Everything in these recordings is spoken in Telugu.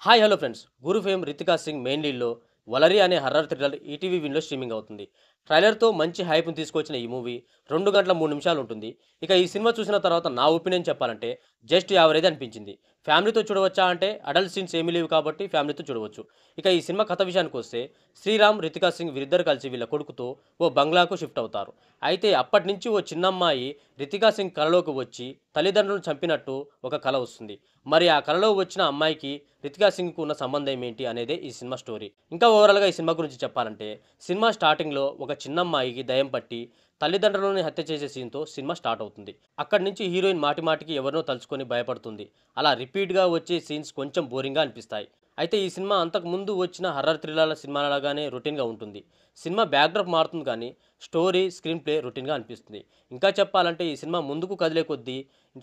Hi hello friends. Guru fame Ritika Singh main లీడ్లో వలరి అనే హర్రర్ థ్రిల్లర్ ఈటీవీ విన్లో స్ట్రీమింగ్ అవుతుంది. ట్రైలర్తో మంచి హైప్ను తీసుకొచ్చిన ఈ మూవీ 2 గంటల 3 నిమిషాలు ఉంటుంది. ఇక ఈ సినిమా చూసిన తర్వాత నా ఒపీనియన్ చెప్పాలంటే జస్ట్ యావరేజ్ అనిపించింది. ఫ్యామిలీతో చూడవచ్చా అంటే అడల్ట్ సీన్స్ ఏమీ లేవు కాబట్టి ఫ్యామిలీతో చూడవచ్చు. ఇక ఈ సినిమా కథ విషయానికి వస్తే శ్రీరామ్, రితికా సింగ్ వీరిద్దరు కలిసి వీళ్ళ కొడుకుతో ఓ బంగ్లాకు షిఫ్ట్ అవుతారు. అయితే అప్పటి నుంచి ఓ చిన్నమ్మాయి రితికా సింగ్ కలలోకి వచ్చి తల్లిదండ్రులను చంపినట్టు ఒక కల వస్తుంది. మరి ఆ కలలో వచ్చిన అమ్మాయికి రితికా సింగ్కు ఉన్న సంబంధం ఏంటి అనేదే ఈ సినిమా స్టోరీ. ఇంకా ఓవరాల్గా ఈ సినిమా గురించి చెప్పాలంటే సినిమా స్టార్టింగ్లో ఒక చిన్నమ్మాయికి దయ్యం పట్టి తల్లిదండ్రులని హత్య చేసే సీన్తో సినిమా స్టార్ట్ అవుతుంది. అక్కడి నుంచి హీరోయిన్ మాటిమాటికి ఎవరినో తలుచుకొని భయపడుతుంది. అలా రిపీట్గా వచ్చే సీన్స్ కొంచెం బోరింగ్గా అనిపిస్తాయి. అయితే ఈ సినిమా అంతకు ముందు వచ్చిన హర్రర్ థ్రిల్లర్ల సినిమాలాగానే రొటీన్గా ఉంటుంది. సినిమా బ్యాక్డ్రాప్ మారుతుంది కానీ స్టోరీ, స్క్రీన్ ప్లే రొటీన్గా అనిపిస్తుంది. ఇంకా చెప్పాలంటే ఈ సినిమా ముందుకు కదిలే కొద్దీ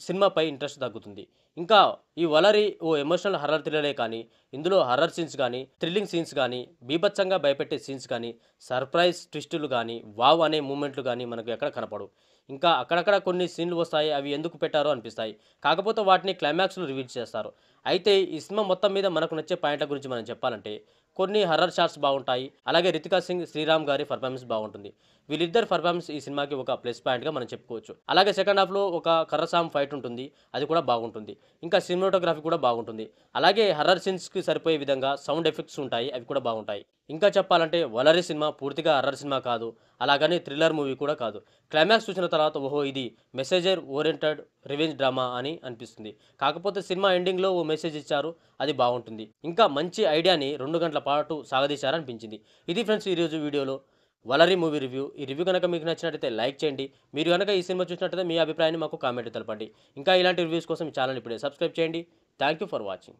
సినిమాపై ఇంట్రెస్ట్ తగ్గుతుంది. ఇంకా ఈ వలరి ఓ ఎమోషనల్ హర్రర్ థ్రిల్లరే కానీ ఇందులో హర్రర్ సీన్స్ కానీ, థ్రిల్లింగ్ సీన్స్ కానీ, బీభత్సంగా భయపెట్టే సీన్స్ కానీ, సర్ప్రైజ్ ట్విస్టులు కానీ, వావ్ అనే మూమెంట్లు కానీ మనకు ఎక్కడ కనపడవు. ఇంకా అక్కడక్కడ కొన్ని సీన్లు వస్తాయి, అవి ఎందుకు పెట్టారో అనిపిస్తాయి. కాకపోతే వాటిని క్లైమాక్స్లో రివీల్ చేస్తారు. అయితే ఈ సినిమా మొత్తం మీద మనకు నచ్చే పాయింట్ల గురించి మనం చెప్పాలంటే కొన్ని హర్రర్ షాట్స్ బాగుంటాయి. అలాగే రితికా సింగ్, శ్రీరామ్ గారి పర్ఫార్మెన్స్ బాగుంటుంది. వీళ్ళిద్దరి పర్ఫార్మెన్స్ ఈ సినిమాకి ఒక ప్లస్ పాయింట్గా మనం చెప్పుకోవచ్చు. అలాగే సెకండ్ హాఫ్లో ఒక కర్రసాం ఫైట్ ఉంటుంది, అది కూడా బాగుంటుంది. ఇంకా సినిమాటోగ్రఫీ కూడా బాగుంటుంది. అలాగే హర్రర్ సీన్స్కి సరిపోయే విధంగా సౌండ్ ఎఫెక్ట్స్ ఉంటాయి, అవి కూడా బాగుంటాయి. ఇంకా చెప్పాలంటే వలరి సినిమా పూర్తిగా హర్రర్ సినిమా కాదు, అలాగని థ్రిల్లర్ మూవీ కూడా కాదు. క్లైమాక్స్ చూసిన తర్వాత ఓహో ఇది మెసేజర్ ఓరియంటెడ్ రివెంజ్ డ్రామా అని అనిపిస్తుంది. కాకపోతే సినిమా ఎండింగ్లో ఓ మెసేజ్ ఇచ్చారు, అది బాగుంటుంది. ఇంకా మంచి ఐడియాని 2 గంటల పాటు సాగదీశారనిపించింది. ఇది ఫ్రెండ్స్ ఈరోజు వీడియోలో వలరి మూవీ రివ్యూ. ఈ రివ్యూ కనుక మీకు నచ్చినట్లయితే లైక్ చేయండి. మీరు కనుక ఈ సినిమా చూసినట్లయితే మీ అభిప్రాయాన్ని మాకు కామెంట్ తెలపండి. ఇంకా ఇలాంటి రివ్యూస్ కోసం ఈ ఛానల్ ఇప్పుడే సబ్స్క్రైబ్ చేయండి. Thank you for watching.